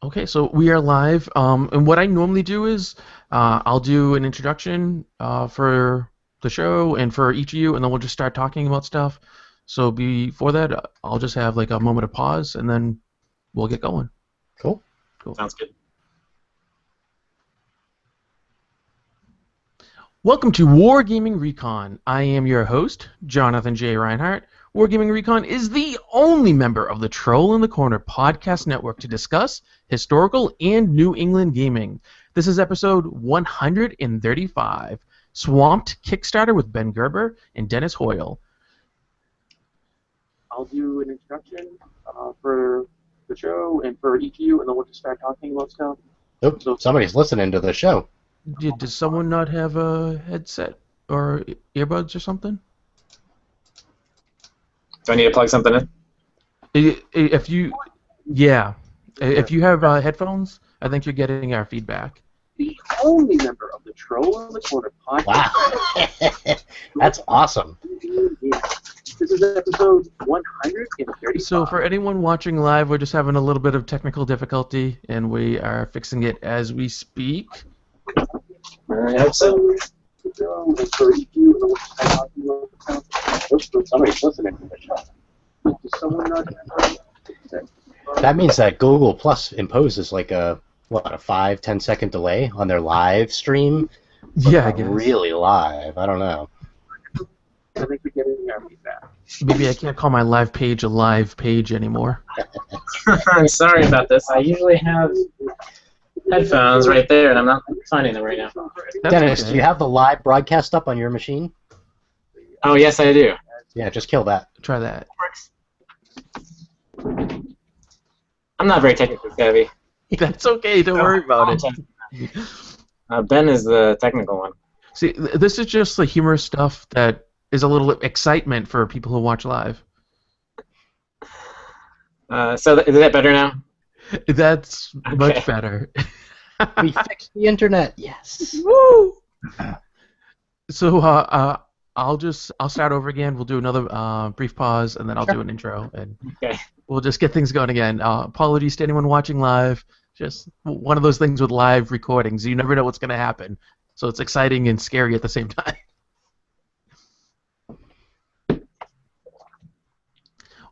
Okay, so we are live. And what I normally do is I'll do an introduction for the show and for each of you, and then we'll just start talking about stuff. So before that, I'll just have like a moment of pause, and then we'll get going. Cool. Cool. Sounds good. Welcome to Wargaming Recon. I am your host, Jonathan J. Reinhardt. Wargaming Recon is the only member of the Troll in the Corner podcast network to discuss historical and New England gaming. This is episode 135, Swamped Kickstarter with Ben Gerber and Dennis Hoyle. I'll do an introduction for the show and for each of you, and then we'll just start talking about stuff. Oops, somebody's listening to the show. Does someone not have a headset or earbuds or something? Do I need to plug something in? If you have headphones, I think you're getting our feedback. The only member of the Troll in the Corner podcast. Wow. That's awesome. This is episode 130. So for anyone watching live, we're just having a little bit of technical difficulty, and we are fixing it as we speak. I hope so. Somebody's listening to the show. That means that Google Plus imposes like a 5-10 second delay on their live stream. Yeah, I guess. Really live. I don't know. I think we're getting our feedback. Maybe I can't call my live page a live page anymore. I'm sorry about this. I usually have headphones right there, and I'm not finding them right now. Dennis, do you have the live broadcast up on your machine? Oh, yes, I do. Yeah, just kill that. Try that. I'm not very technically savvy. That's okay. Don't worry about it. Ben is the technical one. See, this is just the humorous stuff that is a little excitement for people who watch live. So is that better now? That's much better. We fixed the internet. Yes. Woo! So I'll start over again. We'll do another brief pause, and then I'll do an intro, and we'll just get things going again. Apologies to anyone watching live. Just one of those things with live recordings. You never know what's going to happen, so it's exciting and scary at the same time.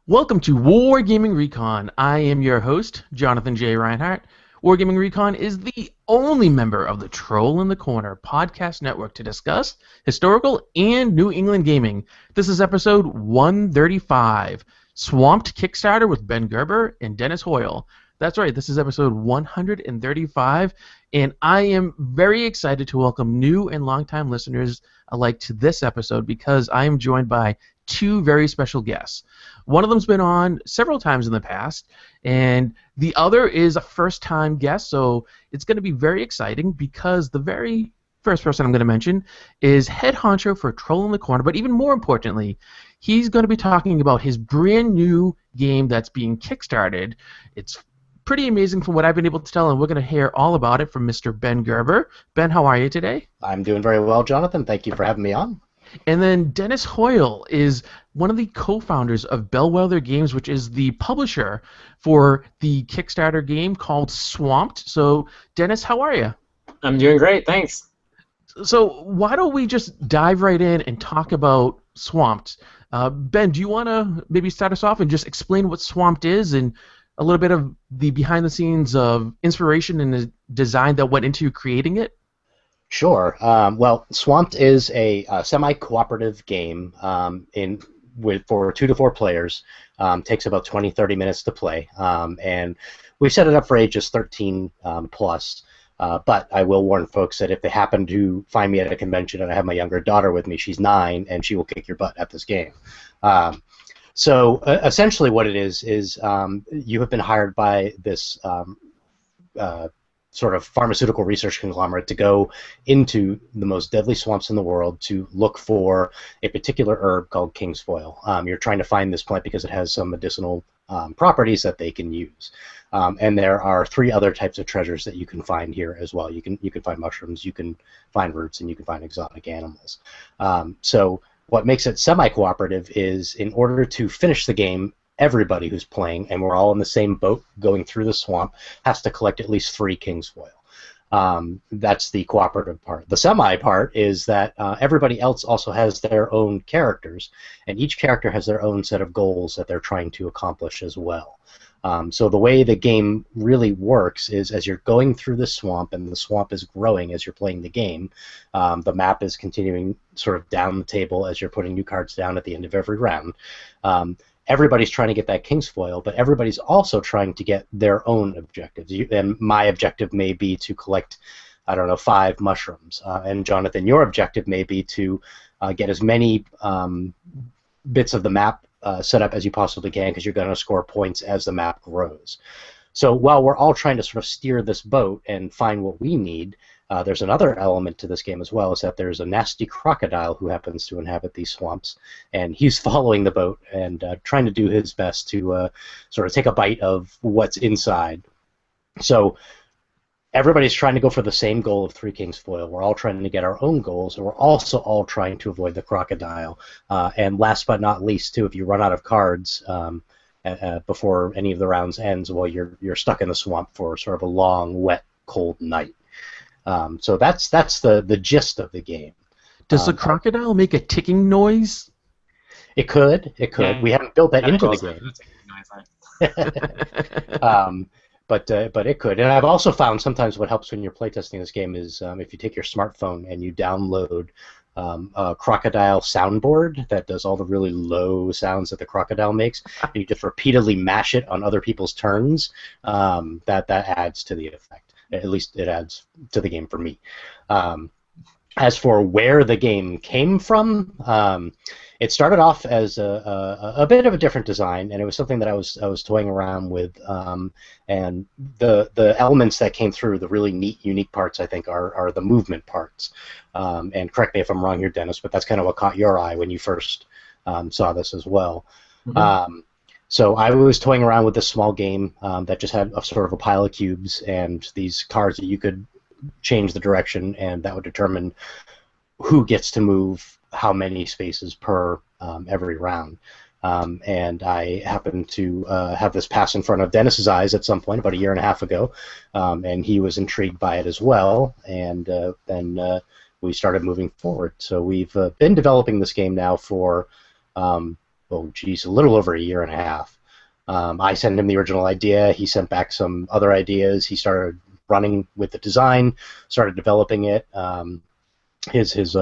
Welcome to Wargaming Recon. I am your host, Jonathan J. Reinhardt. Wargaming Recon is the only member of the Troll in the Corner podcast network to discuss historical and New England gaming. This is episode 135, Swamped Kickstarter with Ben Gerber and Dennis Hoyle. That's right, this is episode 135, and I am very excited to welcome new and longtime listeners alike to this episode because I am joined by two very special guests. One of them's been on several times in the past, and the other is a first-time guest, so it's going to be very exciting because the very first person I'm going to mention is head honcho for Troll in the Corner, but even more importantly, he's going to be talking about his brand new game that's being kickstarted. It's pretty amazing from what I've been able to tell, and we're going to hear all about it from Mr. Ben Gerber. Ben, how are you today? I'm doing very well, Jonathan. Thank you for having me on. And then Dennis Hoyle is one of the co-founders of Bellwether Games, which is the publisher for the Kickstarter game called Swamped. So, Dennis, how are you? I'm doing great, thanks. So, why don't we just dive right in and talk about Swamped? Ben, do you want to maybe start us off and just explain what Swamped is and a little bit of the behind-the-scenes of inspiration and the design that went into creating it? Sure. Well, Swamped is a semi-cooperative game for 2 to 4 players. Takes about 20-30 minutes to play, and we've set it up for ages 13 plus. But I will warn folks that if they happen to find me at a convention and I have my younger daughter with me, she's 9, and she will kick your butt at this game. So essentially what it is you have been hired by this sort of pharmaceutical research conglomerate to go into the most deadly swamps in the world to look for a particular herb called kingsfoil. You're trying to find this plant because it has some medicinal properties that they can use. And there are 3 other types of treasures that you can find here as well. You can find mushrooms, you can find roots, and you can find exotic animals. So what makes it semi-cooperative is in order to finish the game everybody who's playing, and we're all in the same boat going through the swamp, has to collect at least 3 king's foil. That's the cooperative part. The semi part is that everybody else also has their own characters, and each character has their own set of goals that they're trying to accomplish as well. So the way the game really works is as you're going through the swamp, and the swamp is growing as you're playing the game, the map is continuing sort of down the table as you're putting new cards down at the end of every round. Everybody's trying to get that king's foil, but everybody's also trying to get their own objectives. And my objective may be to collect, I don't know, 5 mushrooms. And Jonathan, your objective may be to get as many bits of the map set up as you possibly can, because you're going to score points as the map grows. So while we're all trying to sort of steer this boat and find what we need, there's another element to this game as well, is that there's a nasty crocodile who happens to inhabit these swamps, and he's following the boat and trying to do his best to sort of take a bite of what's inside. So everybody's trying to go for the same goal of 3 king's foil. We're all trying to get our own goals, and we're also all trying to avoid the crocodile. And last but not least, too, if you run out of cards before any of the rounds ends, well, you're stuck in the swamp for sort of a long, wet, cold night. So that's the gist of the game. Does the crocodile make a ticking noise? It could. Yeah. We haven't built that into the game. But it could. And I've also found sometimes what helps when you're playtesting this game is if you take your smartphone and you download a crocodile soundboard that does all the really low sounds that the crocodile makes, and you just repeatedly mash it on other people's turns, that adds to the effect. At least it adds to the game for me. As for where the game came from, it started off as a bit of a different design, and it was something that I was toying around with. And the elements that came through, the really neat, unique parts, I think, are the movement parts. And correct me if I'm wrong here, Dennis, but that's kind of what caught your eye when you first saw this as well. Mm-hmm. So I was toying around with this small game that just had a sort of a pile of cubes and these cards that you could change the direction, and that would determine who gets to move how many spaces per every round. And I happened to have this pass in front of Dennis's eyes at some point about 1.5 years ago, and he was intrigued by it as well, and then we started moving forward. So we've been developing this game now for a little over 1.5 years. I sent him the original idea. He sent back some other ideas. He started running with the design, started developing it. His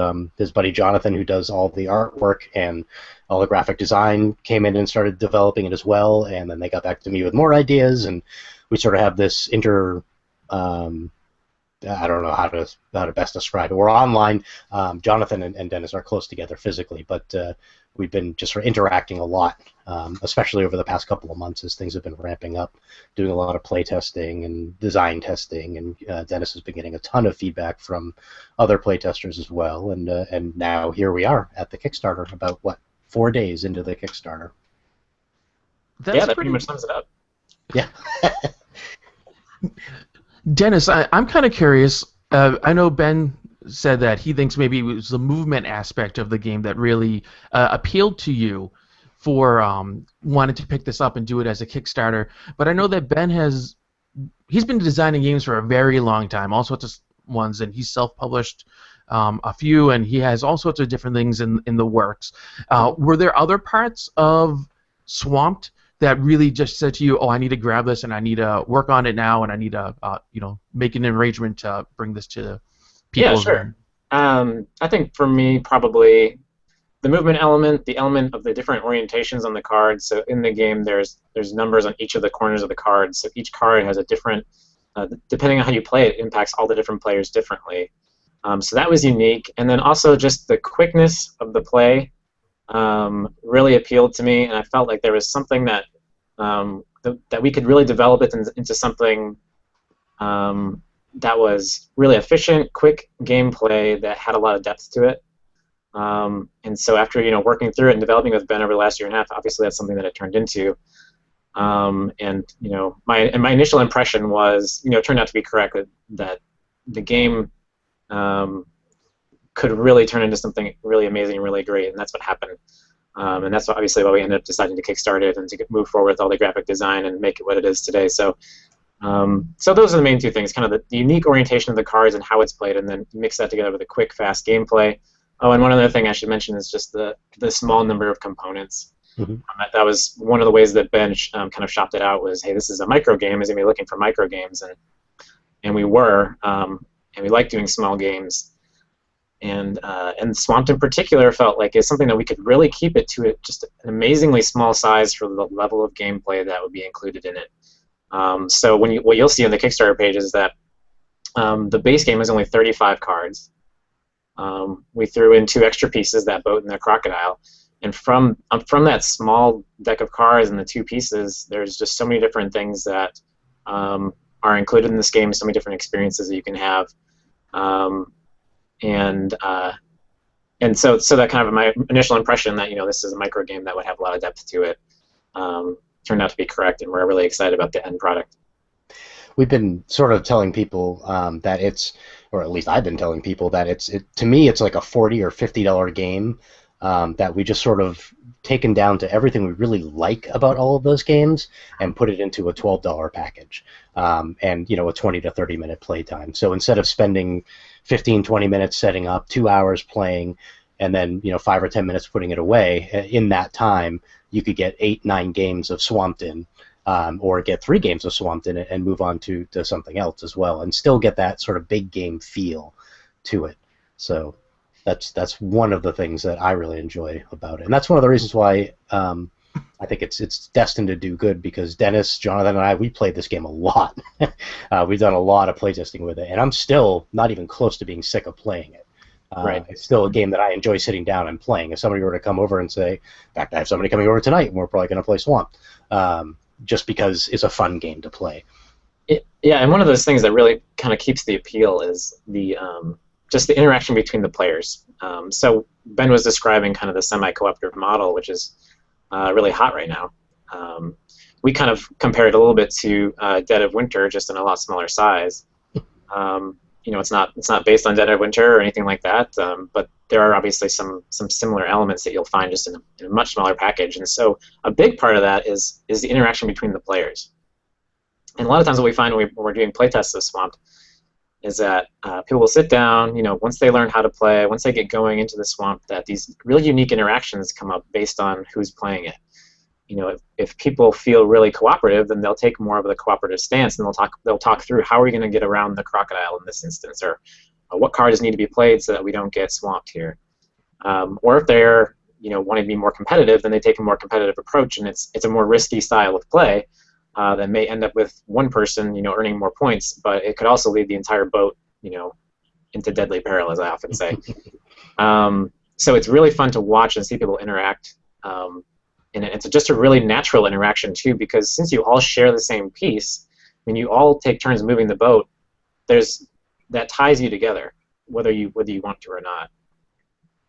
buddy Jonathan, who does all the artwork and all the graphic design, came in and started developing it as well. And then they got back to me with more ideas, and we sort of have this I don't know how to best describe it. We're online. Jonathan and Dennis are close together physically, but we've been just sort of interacting a lot, especially over the past couple of months as things have been ramping up, doing a lot of play testing and design testing, and Dennis has been getting a ton of feedback from other play testers as well, and now here we are at the Kickstarter, about, 4 days into the Kickstarter. That pretty much sums it up. Yeah. Dennis, I'm kind of curious. I know Ben said that he thinks maybe it was the movement aspect of the game that really appealed to you for wanting to pick this up and do it as a Kickstarter. But I know that Ben he's been designing games for a very long time, all sorts of ones, and he's self-published a few, and he has all sorts of different things in the works. Were there other parts of Swamped that really just said to you, oh, I need to grab this and I need to work on it now and I need to make an arrangement to bring this to people? Yeah, sure. I think for me, probably the movement element, the element of the different orientations on the cards. So in the game, there's numbers on each of the corners of the cards. So each card has a different, depending on how you play it, impacts all the different players differently. So that was unique. And then also just the quickness of the play really appealed to me, and I felt like there was something that that we could really develop it into something that was really efficient, quick gameplay that had a lot of depth to it. And so after working through it and developing with Ben over the last 1.5 years, obviously that's something that it turned into. And my initial impression was it turned out to be correct, that the game could really turn into something really amazing and really great, and that's what happened. And that's obviously why we ended up deciding to Kickstart it and to move forward with all the graphic design and make it what it is today. So those are the main two things, kind of the unique orientation of the cards and how it's played, and then mix that together with a quick, fast gameplay. Oh, and one other thing I should mention is just the small number of components. Mm-hmm. That was one of the ways that Ben kind of shopped it out was, hey, this is a micro game. Is he going to be looking for micro games? And we were, and we like doing small games. And Swamped in particular felt like it's something that we could really keep it to just an amazingly small size for the level of gameplay that would be included in it. So what you'll see on the Kickstarter page is that the base game is only 35 cards. We threw in 2 extra pieces, that boat and the crocodile. And from that small deck of cards and the 2 pieces, there's just so many different things that are included in this game, so many different experiences that you can have. And so that kind of my initial impression that this is a micro game that would have a lot of depth to it turned out to be correct, and we're really excited about the end product. We've been sort of telling people that it's, or at least I've been telling people that to me it's like a $40 or $50 game that we just sort of taken down to everything we really like about all of those games and put it into a $12 package, and a 20 to 30 minute playtime. So instead of spending 15-20 minutes setting up, 2 hours playing, and then 5 or 10 minutes putting it away, in that time you could get 8-9 games of Swamped In, or get 3 games of Swamped In and move on to something else as well, and still get that sort of big game feel to it. So that's one of the things that I really enjoy about it, and that's one of the reasons why I think it's destined to do good, because Dennis, Jonathan, and we played this game a lot. We've done a lot of playtesting with it, and I'm still not even close to being sick of playing it. Right. It's still a game that I enjoy sitting down and playing. If somebody were to come over and say, in fact, I have somebody coming over tonight, and we're probably going to play Swamp, just because it's a fun game to play. Yeah, and one of those things that really kind of keeps the appeal is just the interaction between the players. So Ben was describing kind of the semi-cooperative model, which is really hot right now. We kind of compare it a little bit to Dead of Winter, just in a lot smaller size. It's not based on Dead of Winter or anything like that, but there are obviously some similar elements that you'll find just in a much smaller package. And so a big part of that is the interaction between the players. And a lot of times what we find when we're doing playtests of Swamped is that people will sit down, once they learn how to play, once they get going into the Swamp, that these really unique interactions come up based on who's playing it. If people feel really cooperative, then they'll take more of the cooperative stance, and they'll talk through how are we going to get around the crocodile in this instance, or what cards need to be played so that we don't get swamped here. Or if they're wanting to be more competitive, then they take a more competitive approach, and it's a more risky style of play that may end up with one person earning more points, but it could also lead the entire boat into deadly peril, as I often say. So it's really fun to watch and see people interact. And it's just a really natural interaction too, because since you all share the same piece, when you all take turns moving the boat, that ties you together, whether you want to or not.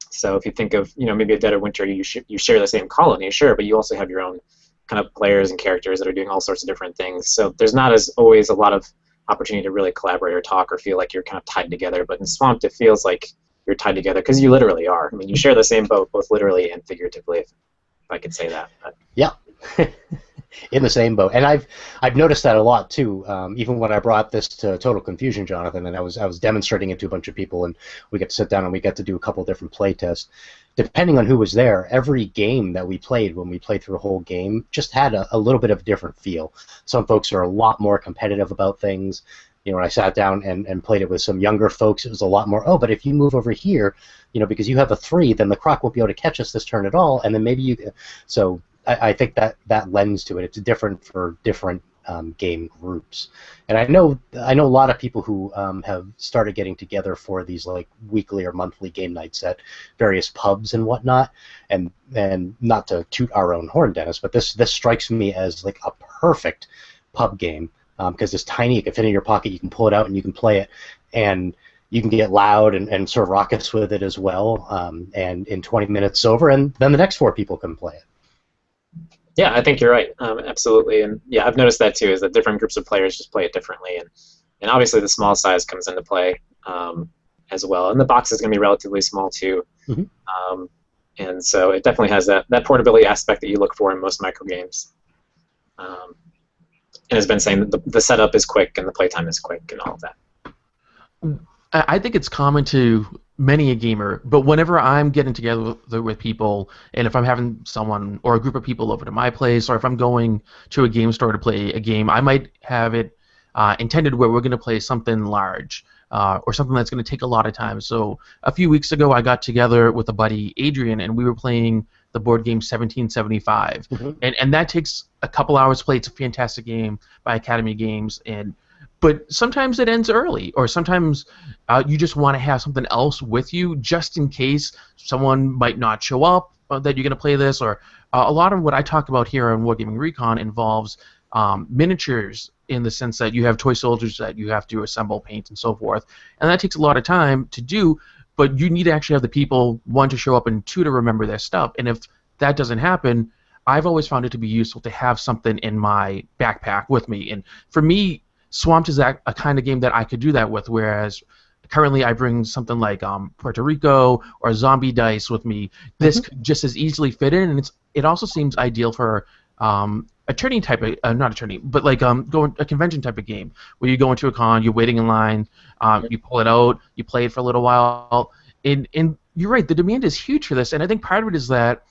So if you think of maybe a Dead of Winter, you share the same colony, sure, but you also have your own kind of players and characters that are doing all sorts of different things. So there's not always a lot of opportunity to really collaborate or talk or feel like you're kind of tied together. But in Swamped, it feels like you're tied together because you literally are. I mean, you share the same boat, both literally and figuratively, if I could say that. But. Yeah, in the same boat. And I've noticed that a lot too. Even when I brought this to Total Confusion, Jonathan, and I was demonstrating it to a bunch of people, and we got to sit down and we got to do a couple different play tests. Depending on who was there, every game that we played, when we played through the whole game, just had a little bit of a different feel. Some folks are a lot more competitive about things. When I sat down and played it with some younger folks, it was a lot more, but if you move over here, because you have a 3, then the croc won't be able to catch us this turn at all, and then maybe you... So I think that lends to it. It's different for different game groups. And I know a lot of people who have started getting together for these like weekly or monthly game nights at various pubs and whatnot, and not to toot our own horn, Dennis, but this strikes me as like a perfect pub game. Because it's tiny, it can fit in your pocket, you can pull it out and you can play it, and you can get loud and sort of raucous with it as well, and in 20 minutes it's over, and then the next 4 people can play it. Yeah, I think you're right, absolutely, and yeah, I've noticed that too, is that different groups of players just play it differently, and obviously the small size comes into play as well, and the box is going to be relatively small too. Mm-hmm. And so it definitely has that portability aspect that you look for in most micro games. And has been saying that the setup is quick and the playtime is quick and all of that. I think it's common to many a gamer, but whenever I'm getting together with people, and if I'm having someone or a group of people over to my place, or if I'm going to a game store to play a game, I might have it intended where we're going to play something large or something that's going to take a lot of time. So a few weeks ago, I got together with a buddy, Adrian, and we were playing the board game 1775, and that takes a couple hours to play. It's a fantastic game by Academy Games, but sometimes it ends early, or sometimes you just want to have something else with you just in case someone might not show up that you're going to play this. Or a lot of what I talk about here on Wargaming Recon involves miniatures, in the sense that you have toy soldiers that you have to assemble, paint, and so forth. And that takes a lot of time to do, but you need to actually have the people, one, to show up, and two, to remember their stuff. And if that doesn't happen, I've always found it to be useful to have something in my backpack with me. And for me, Swamped is a kind of game that I could do that with, whereas currently I bring something like Puerto Rico or Zombie Dice with me. This could just as easily fit in, and it also seems ideal for a tourney type of, not a tourney, but like a convention type of game, where you go into a con, you're waiting in line, you pull it out, you play it for a little while, and you're right, the demand is huge for this, and I think part of it is that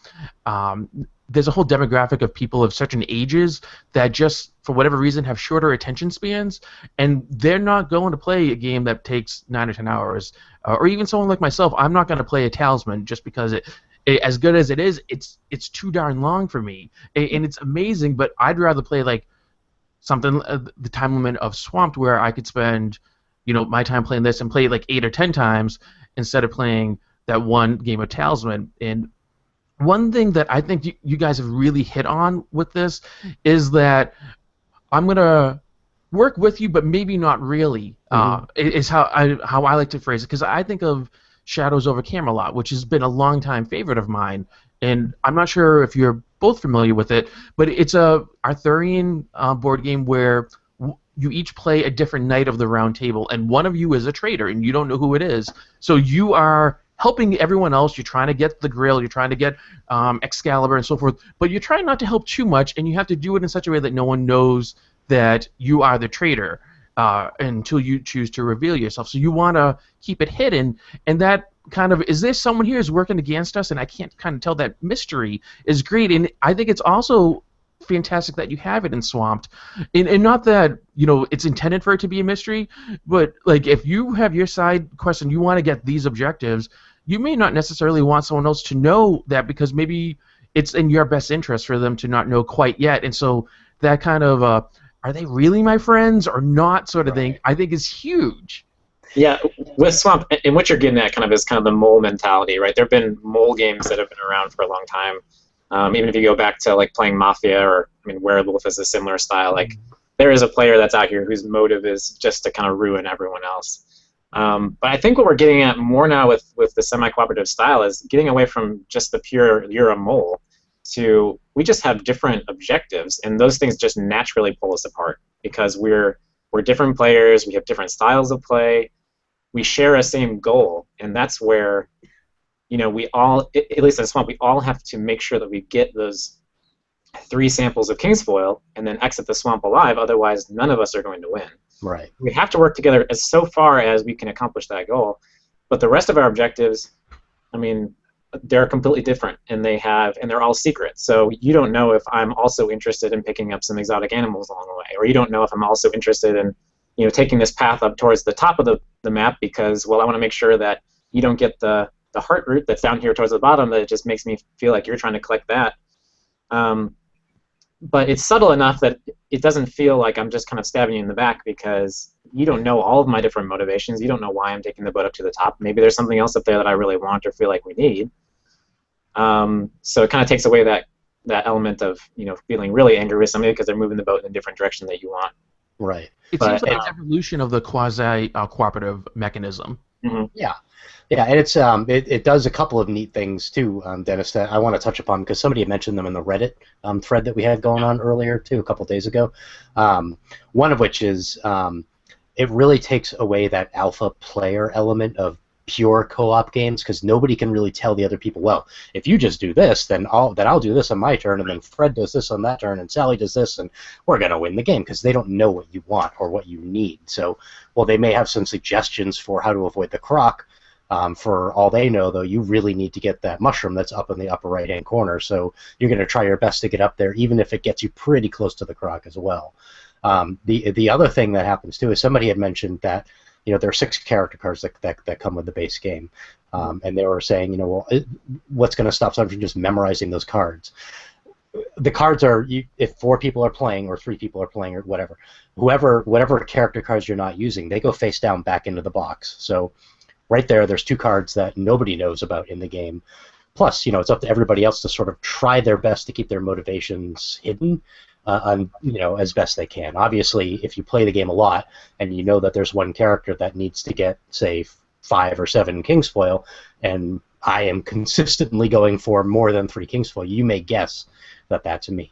there's a whole demographic of people of certain ages that just, for whatever reason, have shorter attention spans, and they're not going to play a game that takes 9 or 10 hours. Or even someone like myself, I'm not going to play a Talisman just because as good as it is, it's too darn long for me. And it's amazing, but I'd rather play like something, the time limit of Swamped, where I could spend, my time playing this and play it like 8 or 10 times instead of playing that one game of Talisman. And one thing that I think you guys have really hit on with this is that I'm going to work with you, but maybe not really, is how I like to phrase it, because I think of Shadows over Camelot, which has been a long-time favorite of mine, and I'm not sure if you're both familiar with it, but it's a Arthurian board game where you each play a different knight of the round table, and one of you is a traitor, and you don't know who it is, so you are helping everyone else. You're trying to get the Grail, you're trying to get Excalibur and so forth, but you're trying not to help too much, and you have to do it in such a way that no one knows that you are the traitor until you choose to reveal yourself. So you want to keep it hidden, and that kind of, is there someone here who's working against us, and I can't kind of tell, that mystery is great. And I think it's also fantastic that you have it in Swamped, and not that it's intended for it to be a mystery, but like if you have your side quest and you want to get these objectives, you may not necessarily want someone else to know that, because maybe it's in your best interest for them to not know quite yet. And so that kind of are they really my friends or not sort of thing, I think is huge. Yeah, with Swamp, and what you're getting at kind of is kind of the mole mentality, right? There have been mole games that have been around for a long time. Even if you go back to like playing Mafia, or Werewolf is a similar style. Like there is a player that's out here whose motive is just to kind of ruin everyone else. But I think what we're getting at more now with the semi-cooperative style is getting away from just the pure you're a mole to we just have different objectives, and those things just naturally pull us apart because we're different players, we have different styles of play, we share a same goal, and that's where we all, at least in Swamp, we all have to make sure that we get those 3 samples of Kingsfoil and then exit the Swamp alive, otherwise none of us are going to win. Right. We have to work together as so far as we can accomplish that goal, but the rest of our objectives, they're completely different, and they're all secret. So you don't know if I'm also interested in picking up some exotic animals along the way, or you don't know if I'm also interested in taking this path up towards the top of the map because, well, I want to make sure that you don't get the heart root that's down here towards the bottom that it just makes me feel like you're trying to collect that. But it's subtle enough that it doesn't feel like I'm just kind of stabbing you in the back because you don't know all of my different motivations. You don't know why I'm taking the boat up to the top. Maybe there's something else up there that I really want or feel like we need. So it kind of takes away that element of feeling really angry with somebody because they're moving the boat in a different direction that you want. Right. It seems like an evolution of the quasi-cooperative mechanism. Mm-hmm. Yeah, and it's it does a couple of neat things too, Dennis, that I want to touch upon because somebody had mentioned them in the Reddit thread that we had going on earlier too, a couple of days ago. One of which is it really takes away that alpha player element of pure co-op games, because nobody can really tell the other people, well, if you just do this, then I'll do this on my turn, and then Fred does this on that turn, and Sally does this, and we're going to win the game, because they don't know what you want or what you need. So, well, they may have some suggestions for how to avoid the croc. For all they know, though, you really need to get that mushroom that's up in the upper right-hand corner, so you're going to try your best to get up there, even if it gets you pretty close to the croc as well. The other thing that happens, too, is somebody had mentioned that there are 6 character cards that come with the base game, and they were saying, well, what's going to stop someone from just memorizing those cards? The cards are, if 4 people are playing or 3 people are playing or whatever, whatever character cards you're not using, they go face down back into the box. So right there's 2 cards that nobody knows about in the game. Plus, it's up to everybody else to sort of try their best to keep their motivations hidden. As best they can. Obviously, if you play the game a lot and you know that there's one character that needs to get, say, 5 or 7 Kingsfoil, and I am consistently going for more than 3 Kingsfoil, you may guess that that's me.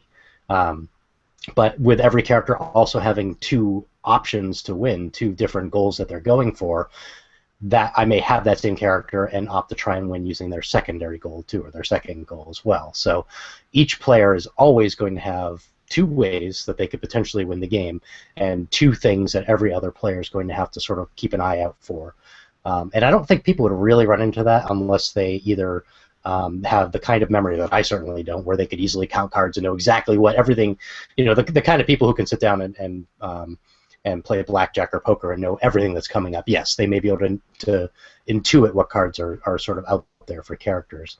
But with every character also having 2 options to win, 2 different goals that they're going for, that I may have that same character and opt to try and win using their secondary goal too, or their second goal as well. So each player is always going to have 2 ways that they could potentially win the game, and 2 things that every other player is going to have to sort of keep an eye out for. And I don't think people would really run into that unless they either have the kind of memory that I certainly don't, where they could easily count cards and know exactly what everything, the kind of people who can sit down and play blackjack or poker and know everything that's coming up. Yes, they may be able to intuit what cards are sort of out there for characters.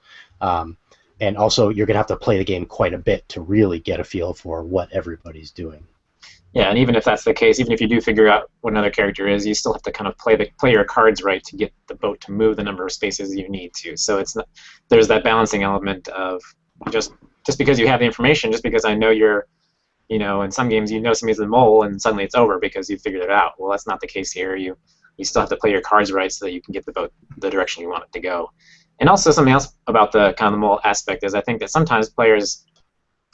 And also, you're going to have to play the game quite a bit to really get a feel for what everybody's doing. Yeah, and even if that's the case, even if you do figure out what another character is, you still have to kind of play your cards right to get the boat to move the number of spaces you need to. So there's that balancing element of just because you have the information, just because I know you're, in some games somebody's the mole and suddenly it's over because you figured it out. Well, that's not the case here. You still have to play your cards right so that you can get the boat the direction you want it to go. And also something else about the kind of the mole aspect is I think that sometimes players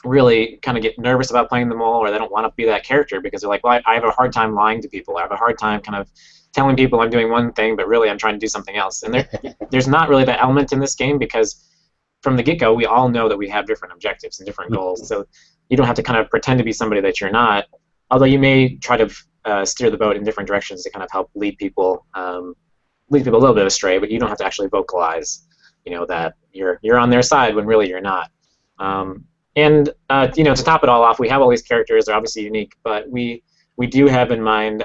really kind of get nervous about playing the mole, or they don't want to be that character because they're like, well, I have a hard time lying to people. I have a hard time kind of telling people I'm doing one thing, but really I'm trying to do something else. And there's not really that element in this game because from the get-go, we all know that we have different objectives and different goals. So you don't have to kind of pretend to be somebody that you're not, although you may try to steer the boat in different directions to kind of help lead people a little bit astray, but you don't have to actually vocalize that you're on their side when really you're not. And to top it all off, we have all these characters. They're obviously unique, but we do have in mind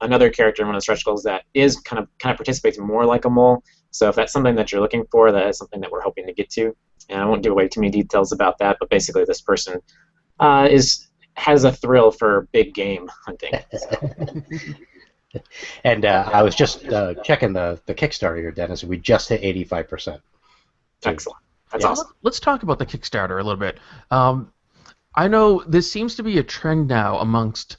another character in one of the stretch goals that is kind of participates more like a mole. So if that's something that you're looking for, that is something that we're hoping to get to. And I won't give away too many details about that, but basically this person has a thrill for big game hunting. And I was just checking the Kickstarter here, Dennis. We just hit 85%. Excellent. That's awesome. Let's talk about the Kickstarter a little bit. I know this seems to be a trend now amongst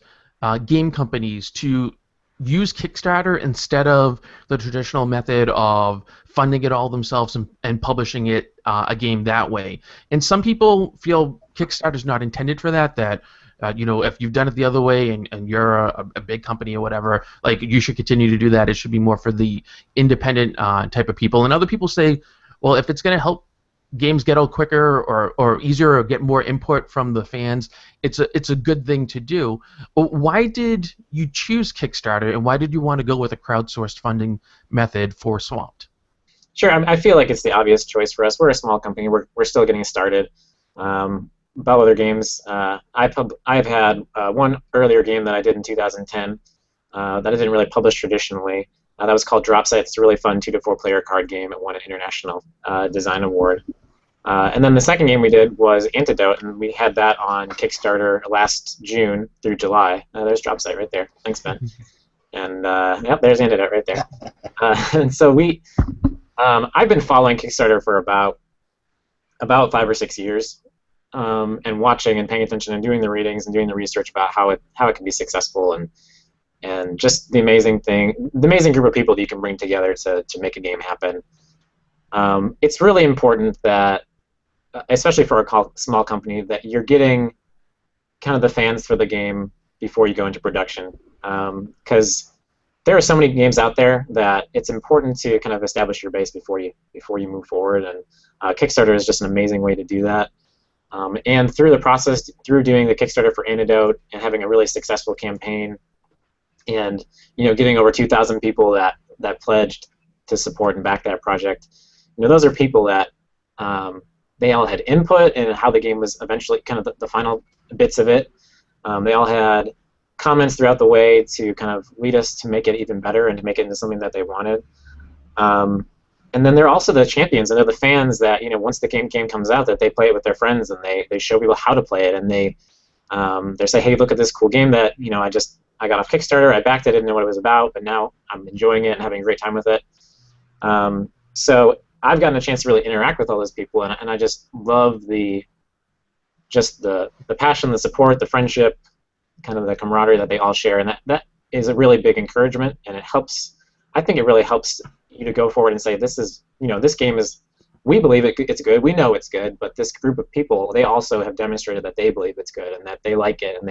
game companies to use Kickstarter instead of the traditional method of funding it all themselves and publishing it a game that way. And some people feel Kickstarter's not intended for that if you've done it the other way and you're a big company or whatever, like you should continue to do that. It should be more for the independent type of people. And other people say, well, if it's going to help games get out quicker or easier or get more input from the fans, it's a good thing to do. But why did you choose Kickstarter, and why did you want to go with a crowdsourced funding method for Swamped? Sure, I feel like it's the obvious choice for us. We're a small company. We're still getting started. About other games, I've had one earlier game that I did in 2010 that I didn't really publish traditionally. That was called Drop Site. It's a really fun 2 to 4 player card game. It won an international design award. And then the second game we did was Antidote, and we had that on Kickstarter last June through July. There's Drop Site right there. Thanks, Ben. And yep, there's Antidote right there. And so I've been following Kickstarter for about 5 or 6 years, and watching and paying attention and doing the readings and doing the research about how it can be successful and just the amazing group of people that you can bring together to make a game happen. It's really important that, especially for a small company, that you're getting kind of the fans for the game before you go into production, because there are so many games out there that it's important to kind of establish your base before you move forward, and Kickstarter is just an amazing way to do that. And through the process, through doing the Kickstarter for Antidote and having a really successful campaign, and getting over 2,000 people that pledged to support and back that project, those are people that they all had input in how the game was eventually kind of the final bits of it. They all had comments throughout the way to kind of lead us to make it even better and to make it into something that they wanted. And then they're also the champions, and they're the fans that once the game comes out, that they play it with their friends and they show people how to play it, and they say, hey, look at this cool game that I got off Kickstarter, I backed it, I didn't know what it was about, but now I'm enjoying it and having a great time with it. So I've gotten a chance to really interact with all those people, and I just love the passion, the support, the friendship, kind of the camaraderie that they all share, and that is a really big encouragement, and I think it really helps you to go forward and say, this game is, we believe it's good, we know it's good, but this group of people, they also have demonstrated that they believe it's good and that they like it, and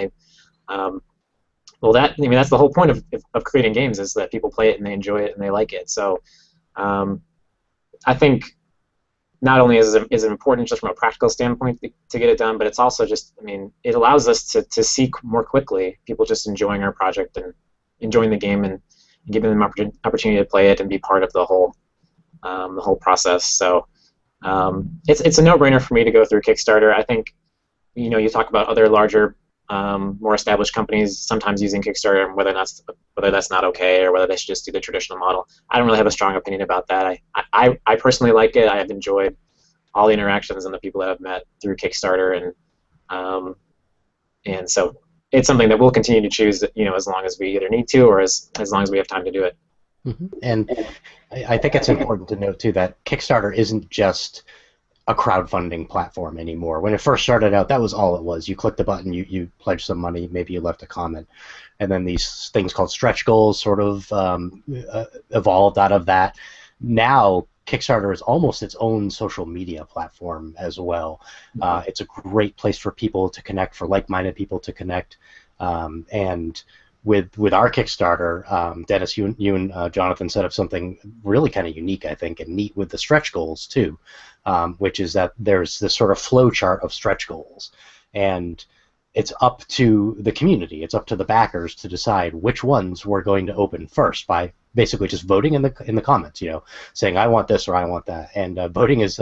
that's the whole point of creating games, is that people play it and they enjoy it and they like it. So I think not only is it important just from a practical standpoint to get it done, but it's also just, it allows us to see more quickly people just enjoying our project and enjoying the game and giving them opportunity to play it and be part of the whole process. So it's a no-brainer for me to go through Kickstarter. I think you talk about other larger, more established companies sometimes using Kickstarter, and whether that's not okay or whether they should just do the traditional model. I don't really have a strong opinion about that. I personally like it. I have enjoyed all the interactions and the people that I've met through Kickstarter, and so it's something that we'll continue to choose, as long as we either need to or as long as we have time to do it. Mm-hmm. And I think it's important to note too that Kickstarter isn't just a crowdfunding platform anymore. When it first started out, that was all it was. You clicked the button, you pledged some money, maybe you left a comment, and then these things called stretch goals sort of evolved out of that. Now Kickstarter is almost its own social media platform as well. It's a great place for people to connect, for like-minded people to connect, and with our Kickstarter, Dennis, you and Jonathan set up something really kind of unique, I think, and neat with the stretch goals too, which is that there's this sort of flow chart of stretch goals, and it's up to the community, it's up to the backers to decide which ones we're going to open first by basically just voting in the comments, saying I want this or I want that, and voting is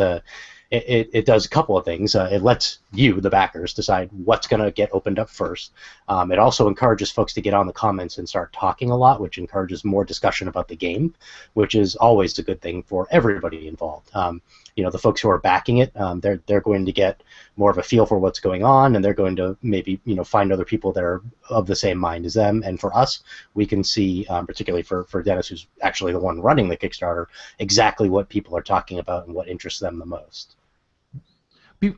it does a couple of things. It lets you, the backers, decide what's going to get opened up first. It also encourages folks to get on the comments and start talking a lot, which encourages more discussion about the game, which is always a good thing for everybody involved. The folks who are backing it, they're going to get more of a feel for what's going on, and they're going to maybe find other people that are of the same mind as them. And for us, we can see, particularly for Dennis, who's actually the one running the Kickstarter, exactly what people are talking about and what interests them the most.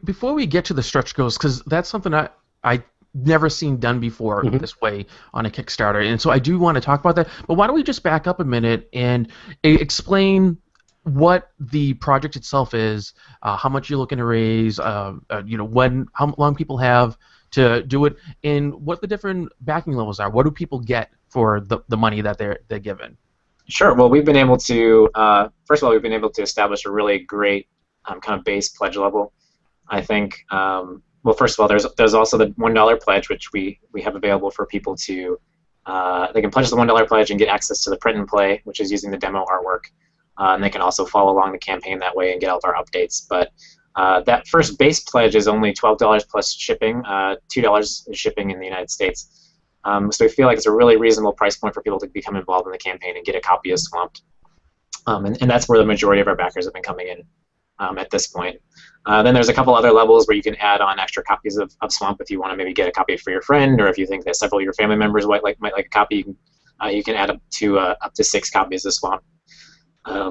Before we get to the stretch goals, because that's something I never seen done before this way on a Kickstarter, and so I do want to talk about that. But why don't we just back up a minute and explain what the project itself is, how much you're looking to raise, how long people have to do it, and what the different backing levels are. What do people get for the money that they're given? Sure. Well, we've been able to first of all, we've been able to establish a really great kind of base pledge level. I think. Well, first of all, there's also the $1 pledge, which we have available for people to. They can pledge the $1 pledge and get access to the print and play, which is using the demo artwork. And they can also follow along the campaign that way and get all of our updates. But that first base pledge is only $12 plus shipping. $2 is shipping in the United States. So we feel like it's a really reasonable price point for people to become involved in the campaign and get a copy of Swamped. And that's where the majority of our backers have been coming in at this point. Then there's a couple other levels where you can add on extra copies of Swamp if you want to maybe get a copy for your friend, or if you think that several of your family members might like a copy. You can add up to 6 copies of Swamp.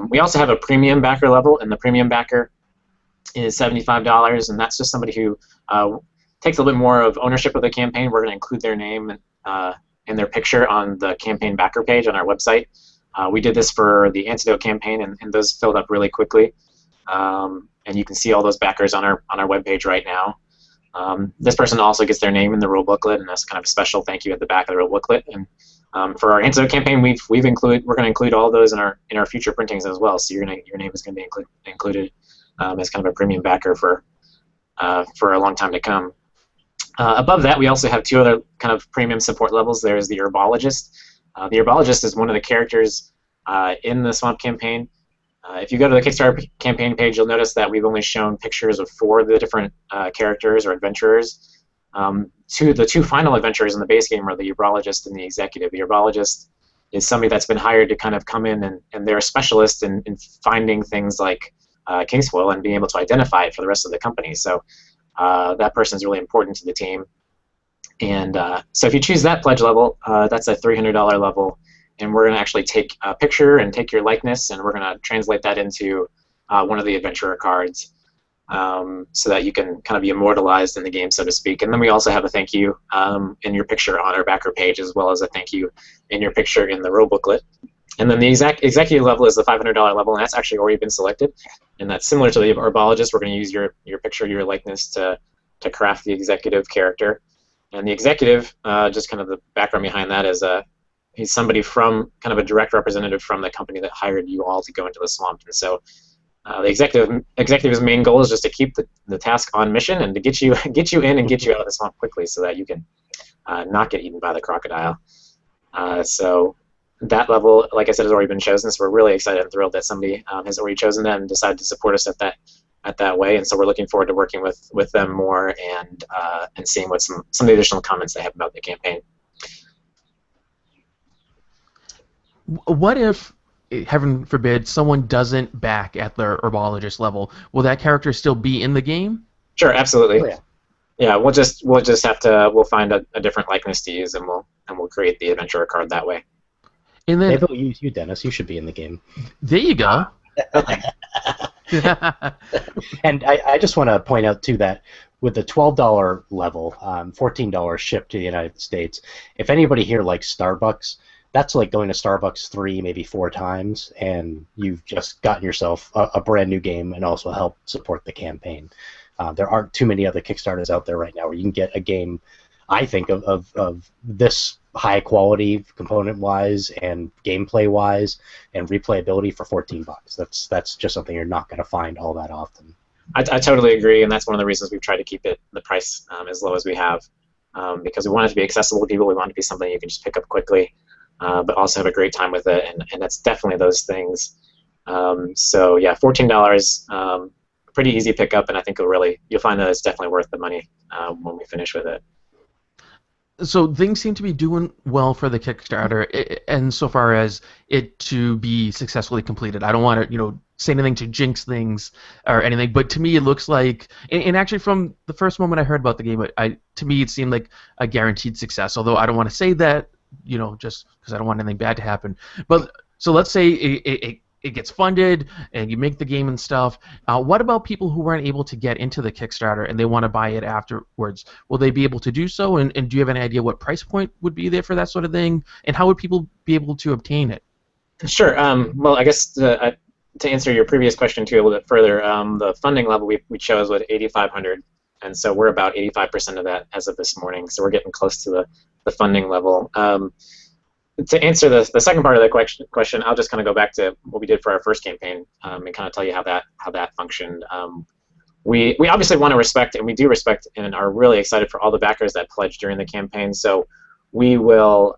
We also have a premium backer level, and the premium backer is $75, and that's just somebody who takes a little bit more of ownership of the campaign. We're going to include their name and their picture on the campaign backer page on our website. We did this for the Antidote campaign, and those filled up really quickly. And you can see all those backers on our webpage right now. This person also gets their name in the rule booklet, and that's kind of a special thank you at the back of the rule booklet. And for our antidote campaign, we're going to include all those in our future printings as well. So your name is going to be included as kind of a premium backer for a long time to come. Above that, we also have two other kind of premium support levels. There's the herbologist. The herbologist is one of the characters in the Swamp campaign. If you go to the Kickstarter campaign page, you'll notice that we've only shown pictures of 4 of the different characters or adventurers. The two final adventurers in the base game are the herbologist and the executive. The herbologist is somebody that's been hired to kind of come in, and they're a specialist in finding things like kingsfoil and being able to identify it for the rest of the company. So that person is really important to the team. And so if you choose that pledge level, that's a $300 level. And we're going to actually take a picture and take your likeness, and we're going to translate that into one of the adventurer cards so that you can kind of be immortalized in the game, so to speak. And then we also have a thank you in your picture on our backer page, as well as a thank you in your picture in the rule booklet. And then the executive level is the $500 level, and that's actually already been selected. And that's similar to the herbologist. We're going to use your picture, your likeness to craft the executive character. And the executive, just kind of the background behind that is he's somebody from kind of a direct representative from the company that hired you all to go into the swamp. And so the executive's main goal is just to keep the task on mission and to get you in and get you out of the swamp quickly so that you can not get eaten by the crocodile. So that level, like I said, has already been chosen. So we're really excited and thrilled that somebody has already chosen that and decided to support us at that way. And so we're looking forward to working with them more and seeing what some of the additional comments they have about the campaign. What if, heaven forbid, someone doesn't back at the herbologist level? Will that character still be in the game? Sure, absolutely. Oh, yeah. Yeah, we'll just have to find a different likeness to use, and we'll create the adventurer card that way. And then maybe we'll use you, Dennis. You should be in the game. There you go. Okay. And I just want to point out too that with the $12 level, $14 shipped to the United States. If anybody here likes Starbucks, that's like going to Starbucks 3, maybe 4 times, and you've just gotten yourself a brand new game and also helped support the campaign. There aren't too many other Kickstarters out there right now where you can get a game, I think, of this high quality component-wise and gameplay-wise and replayability for $14. That's just something you're not going to find all that often. I totally agree, and that's one of the reasons we've tried to keep the price as low as we have, because we want it to be accessible to people. We want it to be something you can just pick up quickly. But also have a great time with it, and that's definitely those things. So yeah, $14, pretty easy pickup, and I think you'll find that it's definitely worth the money when we finish with it. So things seem to be doing well for the Kickstarter, and so far as it to be successfully completed. I don't want to, say anything to jinx things or anything, but to me it looks like, and actually from the first moment I heard about the game, to me it seemed like a guaranteed success. Although I don't want to say that, just because I don't want anything bad to happen. But so let's say it gets funded and you make the game and stuff. What about people who weren't able to get into the Kickstarter and they want to buy it afterwards? Will they be able to do so? And do you have any idea what price point would be there for that sort of thing? And how would people be able to obtain it? Sure. Well, I guess to answer your previous question too a little bit further, the funding level we chose was $8,500, and so we're about 85% of that as of this morning. So we're getting close to the funding level. To answer the second part of the question, I'll just kind of go back to what we did for our first campaign and kind of tell you how that functioned. We obviously want to respect, and we do respect, and are really excited for all the backers that pledged during the campaign. So we will.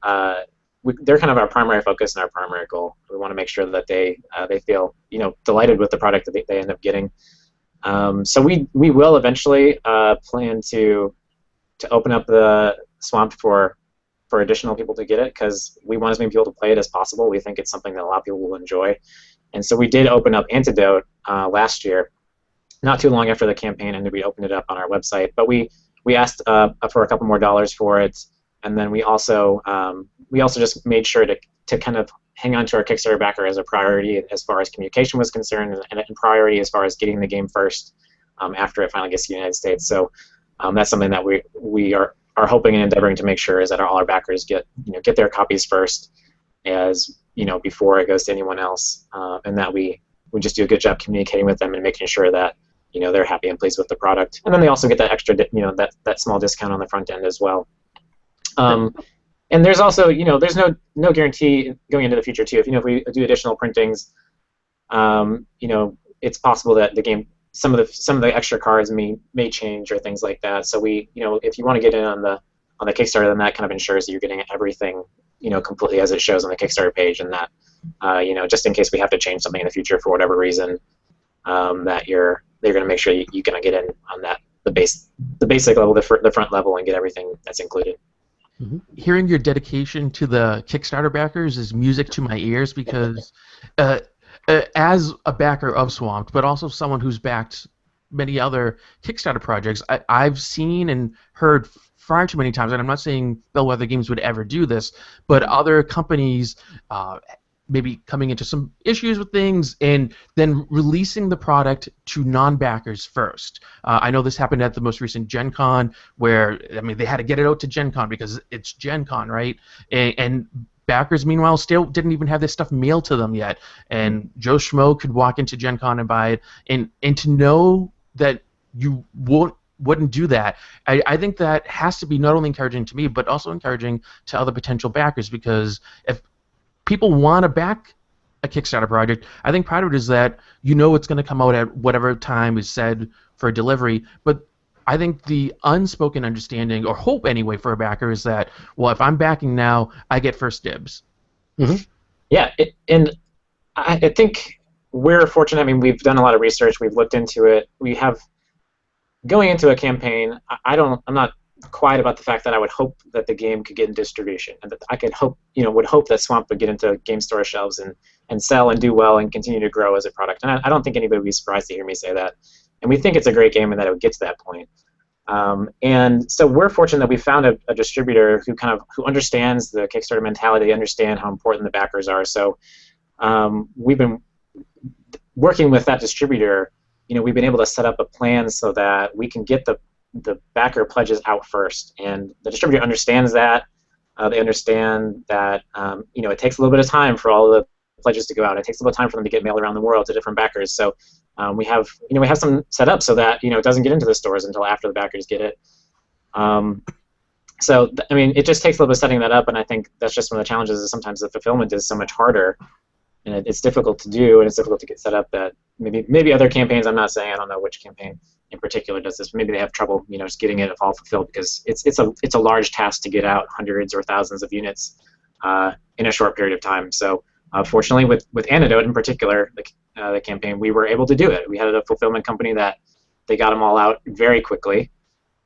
They're kind of our primary focus and our primary goal. We want to make sure that they feel delighted with the product that they end up getting. So we will eventually plan to open up the swamp for additional people to get it, because we want as many people to play it as possible. We think it's something that a lot of people will enjoy. And so we did open up Antidote last year, not too long after the campaign ended. We opened it up on our website, but we asked for a couple more dollars for it, and then we also just made sure to kind of hang on to our Kickstarter backer as a priority as far as communication was concerned, and a priority as far as getting the game first after it finally gets to the United States. So that's something that we are hoping and endeavoring to make sure is that all our backers get their copies first, as before it goes to anyone else, and that we just do a good job communicating with them and making sure that they're happy and pleased with the product, and then they also get that extra, that small discount on the front end as well. And there's also, there's no guarantee going into the future too. If we do additional printings, it's possible that the game, some of the extra cards may change or things like that. So if you want to get in on the Kickstarter, then that kind of ensures that you're getting everything, completely as it shows on the Kickstarter page, and that, just in case we have to change something in the future for whatever reason, that they're going to make sure you can get in on the basic level, the front level, and get everything that's included. Mm-hmm. Hearing your dedication to the Kickstarter backers is music to my ears, because as a backer of Swamped, but also someone who's backed many other Kickstarter projects, I've seen and heard far too many times, and I'm not saying Bellwether Games would ever do this, but other companies maybe coming into some issues with things and then releasing the product to non-backers first. I know this happened at the most recent Gen Con, where they had to get it out to Gen Con because it's Gen Con, right? And backers, meanwhile, still didn't even have this stuff mailed to them yet. And Joe Schmo could walk into Gen Con and buy it, and to know that you wouldn't do that, I think that has to be not only encouraging to me, but also encouraging to other potential backers, because if people want to back a Kickstarter project, I think part of it is that it's going to come out at whatever time is said for delivery, but I think the unspoken understanding, or hope anyway, for a backer is that, well, if I'm backing now, I get first dibs. Mm-hmm. Yeah, and I think we're fortunate. We've done a lot of research. We've looked into it. We have, going into a campaign, I'm not quiet about the fact that I would hope that the game could get in distribution, and that I could would hope that Swamp would get into game store shelves and sell and do well and continue to grow as a product. And I don't think anybody would be surprised to hear me say that. And we think it's a great game and that it would get to that point. And so we're fortunate that we found a distributor who understands the Kickstarter mentality, understand how important the backers are. So we've been working with that distributor. We've been able to set up a plan so that we can get the backer pledges out first, and the distributor understands that. They understand that it takes a little bit of time for all the pledges to go out. It takes a little time for them to get mailed around the world to different backers. So we have some set up so that it doesn't get into the stores until after the backers get it. So it just takes a little bit of setting that up, and I think that's just one of the challenges. Is sometimes the fulfillment is so much harder, and it's difficult to do, and it's difficult to get set up. That maybe other campaigns, I'm not saying, I don't know which campaign in particular does this. Maybe they have trouble, just getting it all fulfilled, because it's a large task to get out hundreds or thousands of units in a short period of time. So fortunately, with Antidote in particular, the campaign, we were able to do it. We had a fulfillment company that they got them all out very quickly,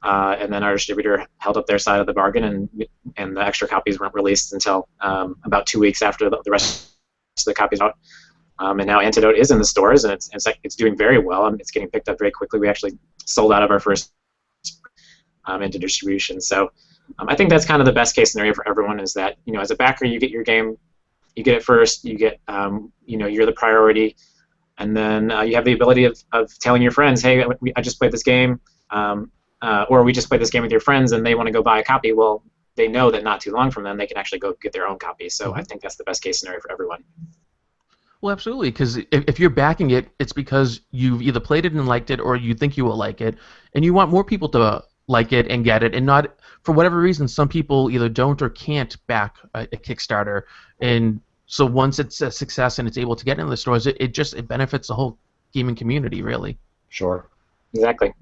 and then our distributor held up their side of the bargain, and the extra copies weren't released until about 2 weeks after the rest of the copies out. And now Antidote is in the stores, and it's doing very well. It's getting picked up very quickly. We actually sold out of our first into distribution. So I think that's kind of the best case scenario for everyone, is that as a backer, you get your game, you get it first, you get you're the priority, and then you have the ability of telling your friends, hey, I just played this game, or we just played this game with your friends, and they want to go buy a copy. Well, they know that not too long from then they can actually go get their own copy. So I think that's the best case scenario for everyone. Well, absolutely, because if you're backing it, it's because you've either played it and liked it, or you think you will like it, and you want more people to like it and get it, and not, for whatever reason, some people either don't or can't back a Kickstarter, and so once it's a success and it's able to get into the stores, it benefits the whole gaming community, really. Sure. Exactly.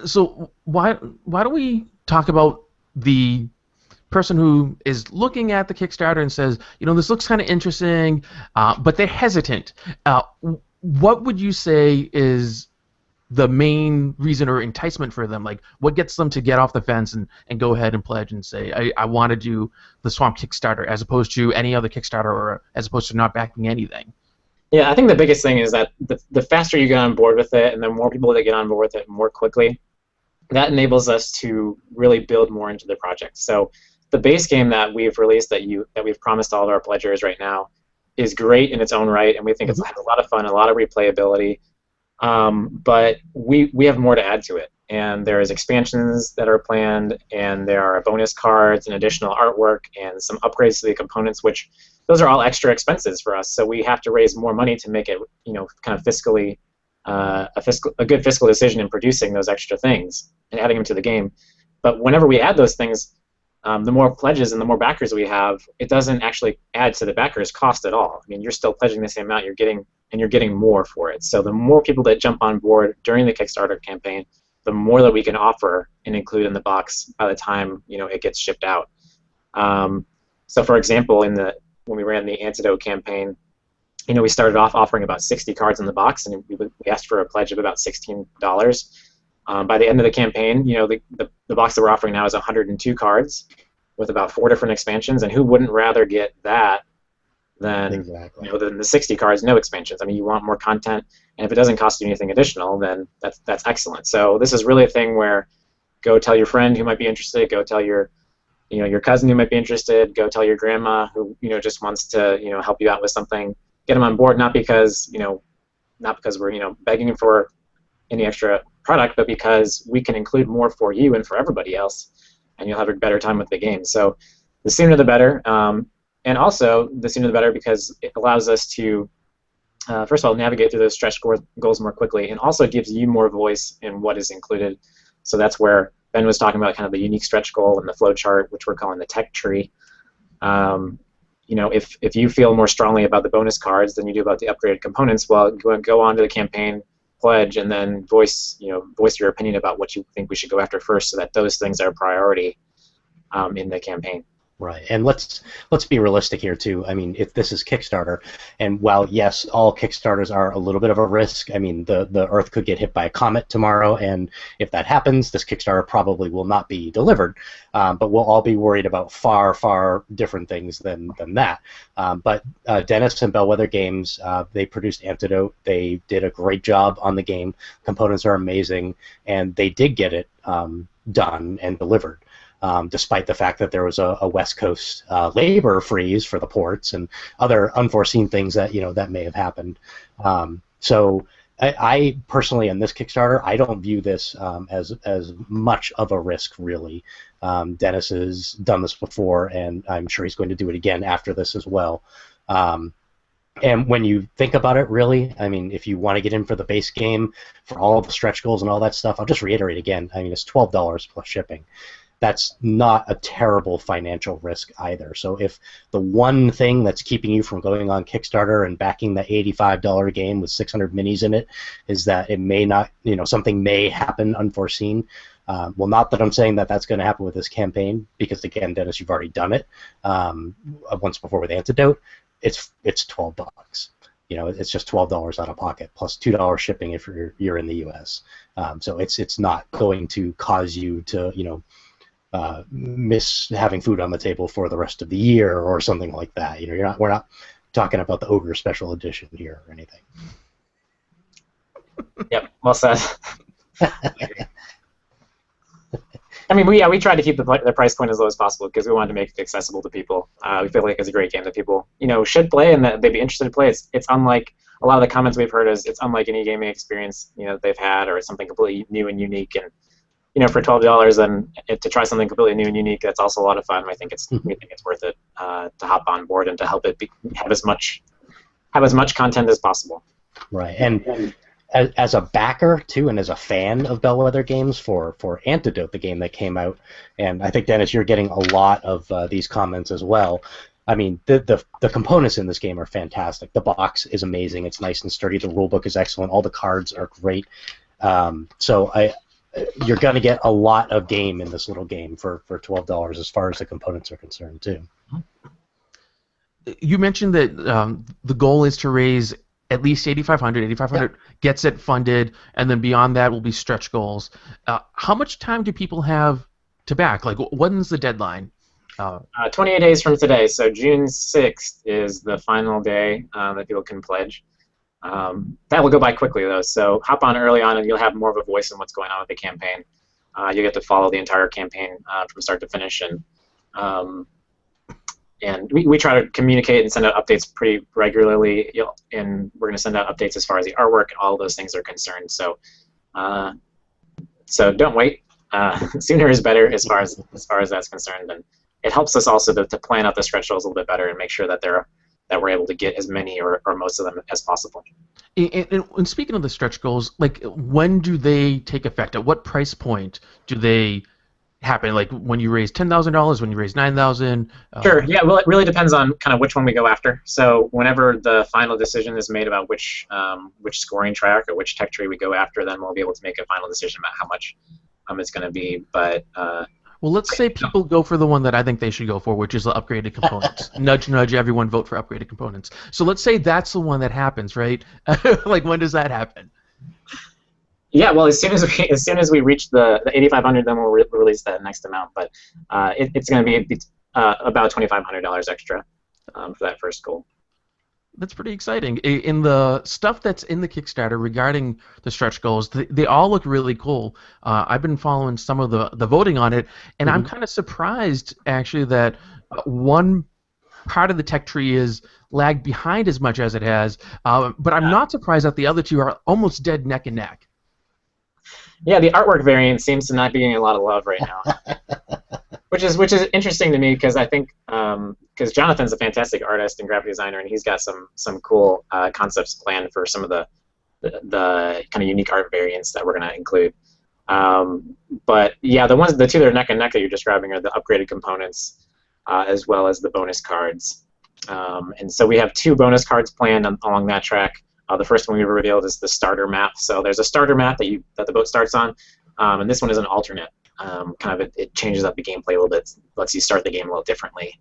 So why don't we talk about the person who is looking at the Kickstarter and says, this looks kind of interesting, but they're hesitant. What would you say is the main reason or enticement for them? Like, what gets them to get off the fence and go ahead and pledge and say, I want to do the Swamp Kickstarter, as opposed to any other Kickstarter, or as opposed to not backing anything? Yeah, I think the biggest thing is that the faster you get on board with it, and the more people that get on board with it more quickly, that enables us to really build more into the project. So the base game that we've released, that we've promised all of our pledgers right now, is great in its own right, and we think it has a lot of fun, a lot of replayability. But we have more to add to it, and there is expansions that are planned, and there are bonus cards and additional artwork and some upgrades to the components, which those are all extra expenses for us. So we have to raise more money to make it, kind of fiscally a good fiscal decision in producing those extra things and adding them to the game. But whenever we add those things, the more pledges and the more backers we have, it doesn't actually add to the backers' cost at all. I mean, you're still pledging the same amount, you're getting more for it. So the more people that jump on board during the Kickstarter campaign, the more that we can offer and include in the box by the time it gets shipped out. So, for example, when we ran the Antidote campaign, we started off offering about 60 cards in the box, and we asked for a pledge of about $16. By the end of the campaign, the box that we're offering now is 102 cards with about 4 different expansions, and who wouldn't rather get that than than the 60 cards, no expansions? I mean, you want more content, and if it doesn't cost you anything additional, then that's excellent. So this is really a thing where go tell your friend who might be interested, go tell your cousin who might be interested, go tell your grandma who just wants to help you out with something. Get them on board, not because we're begging for any extra product, but because we can include more for you and for everybody else, and you'll have a better time with the game. So the sooner the better, and also the sooner the better because it allows us to, first of all, navigate through those stretch goals more quickly, and also gives you more voice in what is included. So that's where Ben was talking about kind of the unique stretch goal and the flow chart, which we're calling the tech tree. If you feel more strongly about the bonus cards than you do about the upgraded components, well, go on to the campaign, pledge, and then voice your opinion about what you think we should go after first, so that those things are a priority in the campaign. Right, and let's be realistic here too. I mean, if this is Kickstarter, and while yes, all Kickstarters are a little bit of a risk. I mean, the Earth could get hit by a comet tomorrow, and if that happens, this Kickstarter probably will not be delivered. But we'll all be worried about far different things than that. But Dennis and Bellwether Games, they produced Antidote. They did a great job on the game. Components are amazing, and they did get it done and delivered. Despite the fact that there was a West Coast labor freeze for the ports and other unforeseen things that that may have happened. So I personally, in this Kickstarter, I don't view this as much of a risk, really. Dennis has done this before, and I'm sure he's going to do it again after this as well. And when you think about it, really, I mean, if you want to get in for the base game, for all the stretch goals and all that stuff, I'll just reiterate again, I mean, it's $12 plus shipping. That's not a terrible financial risk either. So if the one thing that's keeping you from going on Kickstarter and backing the $85 game with 600 minis in it is that it may not, something may happen unforeseen. Well, not that I'm saying that that's going to happen with this campaign, because again, Dennis, you've already done it once before with Antidote. It's $12. It's just $12 out of pocket plus $2 shipping if you're in the U.S. So it's not going to cause you to miss having food on the table for the rest of the year or something like that. We're not talking about the Ogre Special Edition here or anything. Yep, well said. I mean, we tried to keep the price point as low as possible because we wanted to make it accessible to people. We feel like it's a great game that people should play and that they'd be interested to play. It's unlike a lot of the comments we've heard is it's unlike any gaming experience they've had, or it's something completely new and unique. And for $12 and to try something completely new and unique, that's also a lot of fun. We think it's worth it to hop on board and to help it have as much content as possible. Right, and as a backer too, and as a fan of Bellwether Games for Antidote, the game that came out, and I think Dennis, you're getting a lot of these comments as well. I mean, the components in this game are fantastic. The box is amazing. It's nice and sturdy. The rulebook is excellent. All the cards are great. So you're going to get a lot of game in this little game for $12 as far as the components are concerned too. You mentioned that the goal is to raise at least $8,500 gets it funded, and then beyond that will be stretch goals. How much time do people have to back? Like, when's the deadline? 28 days from today, so June 6th is the final day that people can pledge. That will go by quickly, though, so hop on early on and you'll have more of a voice in what's going on with the campaign. You get to follow the entire campaign from start to finish, and we try to communicate and send out updates pretty regularly, and we're going to send out updates as far as the artwork and all those things are concerned. So don't wait. Sooner is better as far as that's concerned, and it helps us also to plan out the stretch goals a little bit better and make sure that they're that we're able to get as many or most of them as possible. And speaking of the stretch goals, like when do they take effect? At what price point do they happen? Like when you raise $10,000, when you raise 9,000? Sure. Yeah. Well, it really depends on kind of which one we go after. So whenever the final decision is made about which scoring track or which tech tree we go after, then we'll be able to make a final decision about how much it's going to be. But well, let's say people go for the one that I think they should go for, which is the upgraded components. Nudge, nudge, everyone vote for upgraded components. So let's say that's the one that happens, right? Like, when does that happen? Yeah, well, as soon as we reach the 8,500, then we'll release that next amount. But it's going to be about $2,500 extra for that first goal. That's pretty exciting. In the stuff that's in the Kickstarter regarding the stretch goals, they all look really cool. I've been following some of the voting on it, and I'm kind of surprised, actually, that one part of the tech tree is lagged behind as much as it has, but I'm not surprised that the other two are almost dead neck and neck. Yeah, the artwork variant seems to not be getting a lot of love right now, which is interesting to me because I think because Jonathan's a fantastic artist and graphic designer, and he's got some cool concepts planned for some of the kind of unique art variants that we're going to include. But yeah, the two that are neck and neck that you're describing are the upgraded components as well as the bonus cards. And so we have 2 bonus cards planned along that track. The first one we revealed is the starter map. So there's a starter map that the boat starts on, and this one is an alternate. It changes up the gameplay a little bit, lets you start the game a little differently.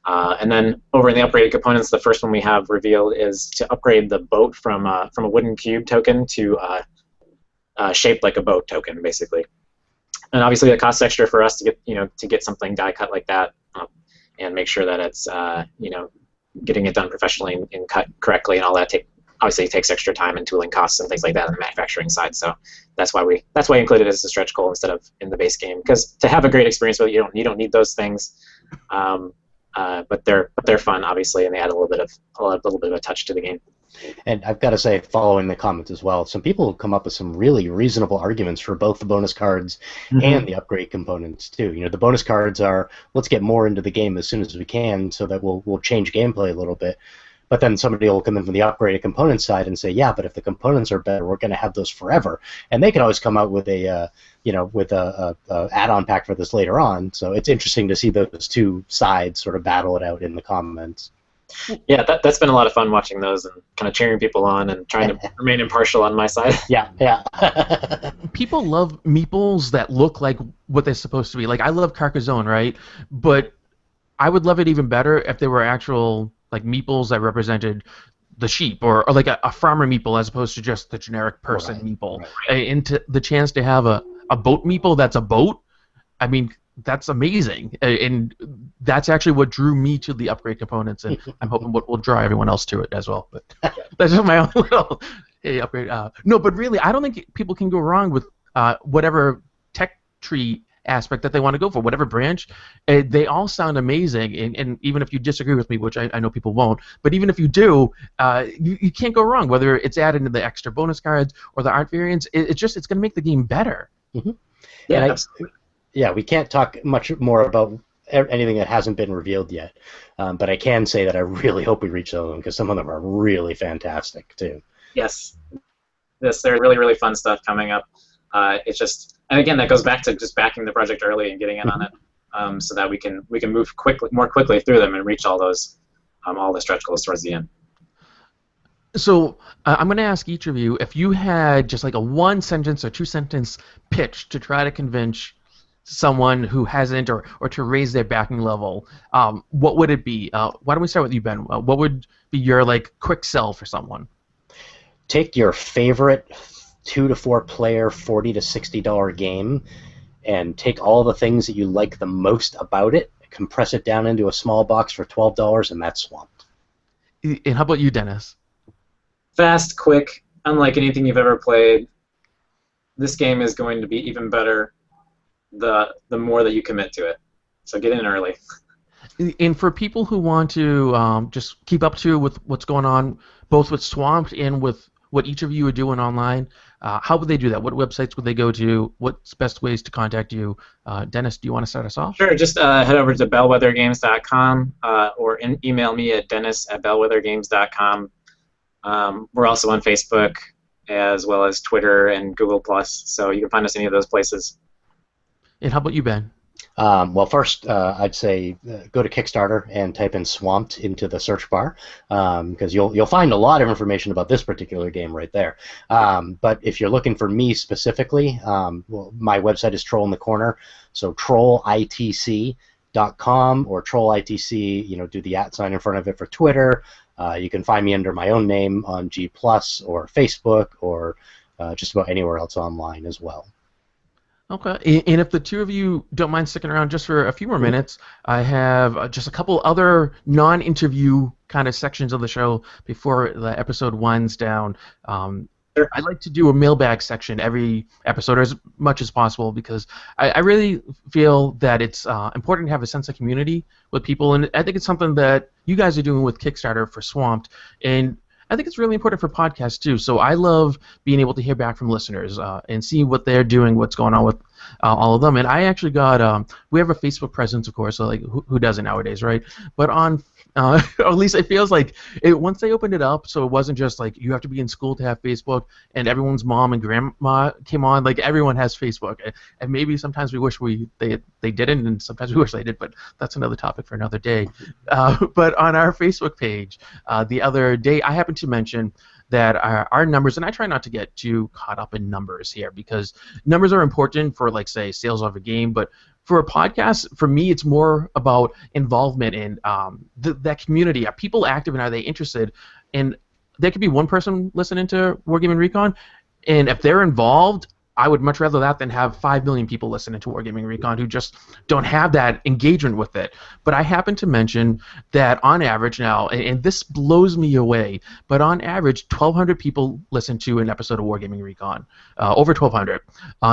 And then over in the upgraded components, the first one we have revealed is to upgrade the boat from a wooden cube token to shaped like a boat token, basically. And obviously, it costs extra for us to get something die cut like that, and make sure that it's getting it done professionally and cut correctly and all that. Obviously, it takes extra time and tooling costs and things like that on the manufacturing side. So that's why we included it as a stretch goal instead of in the base game. Because to have a great experience with it, you don't need those things, but they're fun, obviously, and they add a little bit of a touch to the game. And I've got to say, following the comments as well, some people have come up with some really reasonable arguments for both the bonus cards and the upgrade components too. The bonus cards are, let's get more into the game as soon as we can, so that we'll change gameplay a little bit. But then somebody will come in from the upgraded component side and say, yeah, but if the components are better, we're going to have those forever. And they can always come out with a add-on pack for this later on. So it's interesting to see those two sides sort of battle it out in the comments. Yeah, that's been a lot of fun watching those and kind of cheering people on and trying to remain impartial on my side. Yeah. People love meeples that look like what they're supposed to be. Like, I love Carcassonne, right? But I would love it even better if there were actual like meeples that represented the sheep, or like a farmer meeple as opposed to just the generic person meeple. Right. And the chance to have a boat meeple that's a boat, I mean, that's amazing. And that's actually what drew me to the upgrade components, and I'm hoping what will draw everyone else to it as well. But that's just my own little upgrade. No, but really, I don't think people can go wrong with whatever tech tree aspect that they want to go for, whatever branch. They all sound amazing, and even if you disagree with me, which I know people won't, but even if you do, you can't go wrong, whether it's added into the extra bonus cards or the art variants. It's going to make the game better. Yeah, absolutely. We can't talk much more about anything that hasn't been revealed yet, but I can say that I really hope we reach some of them, because some of them are really fantastic too. Yes, there's really, really fun stuff coming up. It's just, and again, that goes back to just backing the project early and getting in on it, so that we can move more quickly through them and reach all the stretch goals towards the end. So I'm going to ask each of you, if you had just like a 1-sentence or 2-sentence pitch to try to convince someone who hasn't, or to raise their backing level, what would it be? Why don't we start with you, Ben? What would be your like quick sell for someone? Take your favorite 2 to 4 player $40 to $60 game and take all the things that you like the most about it, compress it down into a small box for $12, and that's Swamped. And how about you, Dennis? Fast, quick, unlike anything you've ever played. This game is going to be even better the more that you commit to it. So get in early. And for people who want to just keep up to with what's going on, both with Swamped and with what each of you are doing online, how would they do that? What websites would they go to? What's best ways to contact you? Dennis, do you want to start us off? Sure, just head over to bellwethergames.com or email me at dennis@bellwethergames.com. We're also on Facebook as well as Twitter and Google+, so you can find us any of those places. And how about you, Ben? Well, first, I'd say go to Kickstarter and type in Swamped into the search bar, because you'll find a lot of information about this particular game right there. But if you're looking for me specifically, well, my website is Troll in the Corner, so trollitc.com or trollitc. Do the @ in front of it for Twitter. You can find me under my own name on G+ or Facebook or just about anywhere else online as well. Okay, and if the two of you don't mind sticking around just for a few more minutes, I have just a couple other non-interview kind of sections of the show before the episode winds down. Sure. I like to do a mailbag section every episode as much as possible because I really feel that it's important to have a sense of community with people, and I think it's something that you guys are doing with Kickstarter for Swamped, and I think it's really important for podcasts too. So I love being able to hear back from listeners and see what they're doing, what's going on with all of them. And I actually got we have a Facebook presence, of course. So like who doesn't nowadays, right? But on or at least it feels like once they opened it up, so it wasn't just like you have to be in school to have Facebook, and everyone's mom and grandma came on. Like everyone has Facebook, and maybe sometimes we wish they didn't, and sometimes we wish they did. But that's another topic for another day. But on our Facebook page, the other day I happened to mention that our numbers, and I try not to get too caught up in numbers here because numbers are important for, like, say, sales of a game, but for a podcast, for me, it's more about involvement in that community. Are people active and are they interested? And there could be one person listening to Wargaming Recon, and if they're involved, I would much rather that than have 5 million people listening to Wargaming Recon who just don't have that engagement with it. But I happen to mention that on average now, and this blows me away, but on average, 1,200 people listen to an episode of Wargaming Recon, over 1,200.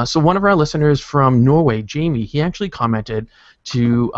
So one of our listeners from Norway, Jamie, he actually commented to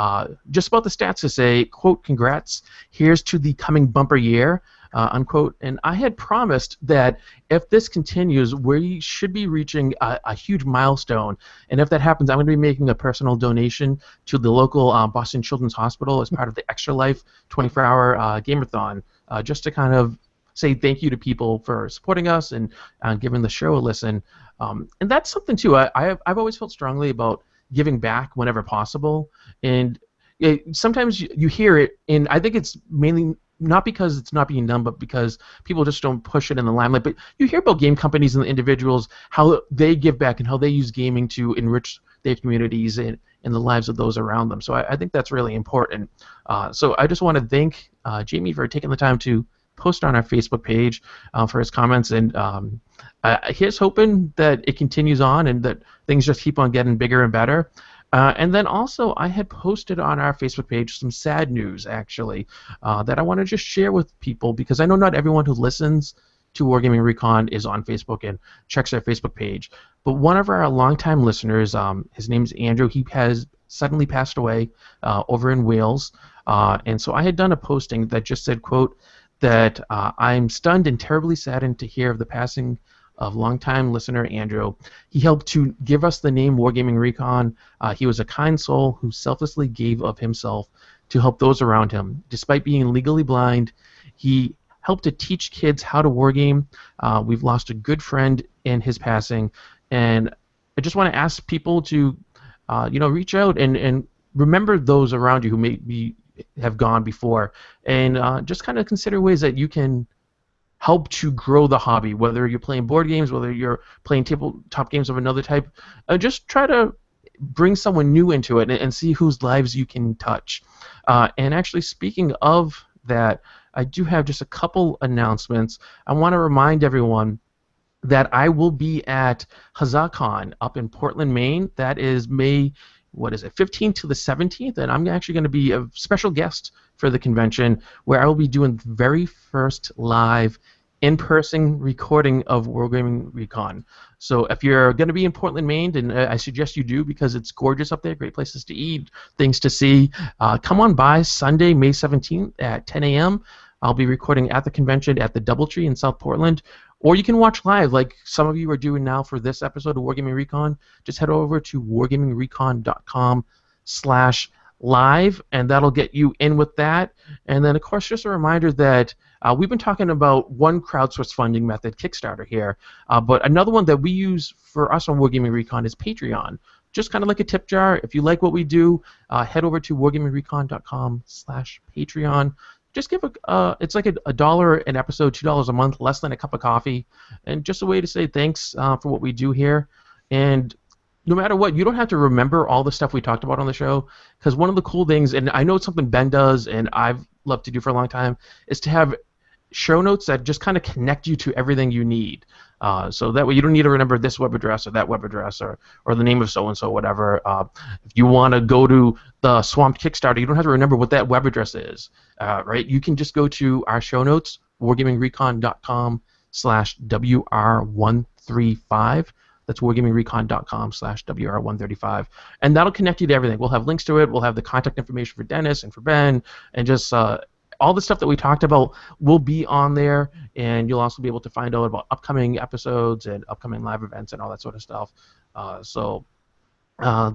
just about the stats to say, quote, "Congrats, here's to the coming bumper year." Unquote. And I had promised that if this continues, we should be reaching a huge milestone. And if that happens, I'm going to be making a personal donation to the local Boston Children's Hospital as part of the Extra Life 24-hour Gamerthon, just to kind of say thank you to people for supporting us and giving the show a listen. And that's something, too. I've always felt strongly about giving back whenever possible. And sometimes you hear it, and I think it's mainly not because it's not being done, but because people just don't push it in the limelight. But you hear about game companies and the individuals, how they give back and how they use gaming to enrich their communities and the lives of those around them. So I think that's really important. So I just want to thank Jamie for taking the time to post on our Facebook page for his comments. And here's hoping that it continues on and that things just keep on getting bigger and better. And then also, I had posted on our Facebook page some sad news, actually, that I want to just share with people because I know not everyone who listens to Wargaming Recon is on Facebook and checks their Facebook page. But one of our longtime listeners, his name's Andrew, he has suddenly passed away over in Wales. And so I had done a posting that just said, quote, that I'm stunned and terribly saddened to hear of the passing of longtime listener Andrew. He helped to give us the name Wargaming Recon. He was a kind soul who selflessly gave of himself to help those around him. Despite being legally blind, he helped to teach kids how to wargame. We've lost a good friend in his passing, and I just want to ask people to, reach out and remember those around you who maybe have gone before, and just kind of consider ways that you can help to grow the hobby, whether you're playing board games, whether you're playing tabletop games of another type. Just try to bring someone new into it and see whose lives you can touch. And actually, speaking of that, I do have just a couple announcements. I want to remind everyone that I will be at HuzzahCon up in Portland, Maine. That is May 15th to the 17th, and I'm actually going to be a special guest for the convention where I will be doing the very first live in-person recording of Wargaming Recon. So if you're going to be in Portland, Maine, and I suggest you do because it's gorgeous up there, great places to eat, things to see, come on by Sunday, May 17th at 10 a.m. I'll be recording at the convention at the Doubletree in South Portland, or you can watch live like some of you are doing now for this episode of Wargaming Recon. Just head over to wargamingrecon.com/live, and that'll get you in with that. And then, of course, just a reminder that we've been talking about one crowdsource funding method, Kickstarter, here, but another one that we use for us on Wargaming Recon is Patreon. Just kind of like a tip jar. If you like what we do, head over to wargamingrecon.com/Patreon. Just give it's like a dollar an episode, $2 a month, less than a cup of coffee, and just a way to say thanks for what we do here. And no matter what, you don't have to remember all the stuff we talked about on the show, because one of the cool things, and I know it's something Ben does, and I've loved to do for a long time, is to have show notes that just kind of connect you to everything you need. So that way you don't need to remember this web address or that web address or the name of so-and-so, whatever. If you want to go to the Swamped Kickstarter, you don't have to remember what that web address is, right? You can just go to our show notes, wargamingrecon.com/WR135. That's wargamingrecon.com/WR135. And that'll connect you to everything. We'll have links to it. We'll have the contact information for Dennis and for Ben, and just all the stuff that we talked about will be on there, and you'll also be able to find out about upcoming episodes and upcoming live events and all that sort of stuff.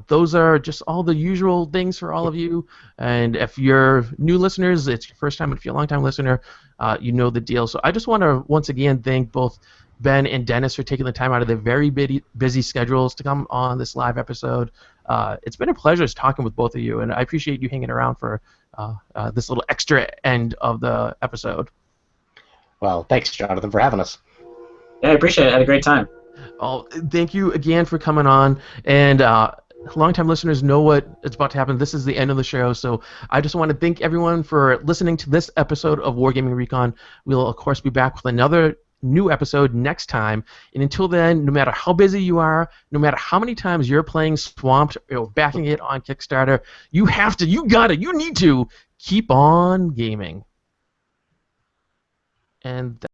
Those are just all the usual things for all of you. And if you're new listeners, it's your first time. If you're a long-time listener, you know the deal. So I just want to once again thank both Ben and Dennis for taking the time out of their very busy schedules to come on this live episode. It's been a pleasure talking with both of you, and I appreciate you hanging around for this little extra end of the episode. Well, thanks, Jonathan, for having us. Yeah, I appreciate it. I had a great time. Oh, thank you again for coming on. And longtime listeners know what is about to happen. This is the end of the show, so I just want to thank everyone for listening to this episode of Wargaming Recon. We'll, of course, be back with another new episode next time. And until then, no matter how busy you are, no matter how many times you're playing Swamped or backing it on Kickstarter, you need to keep on gaming. And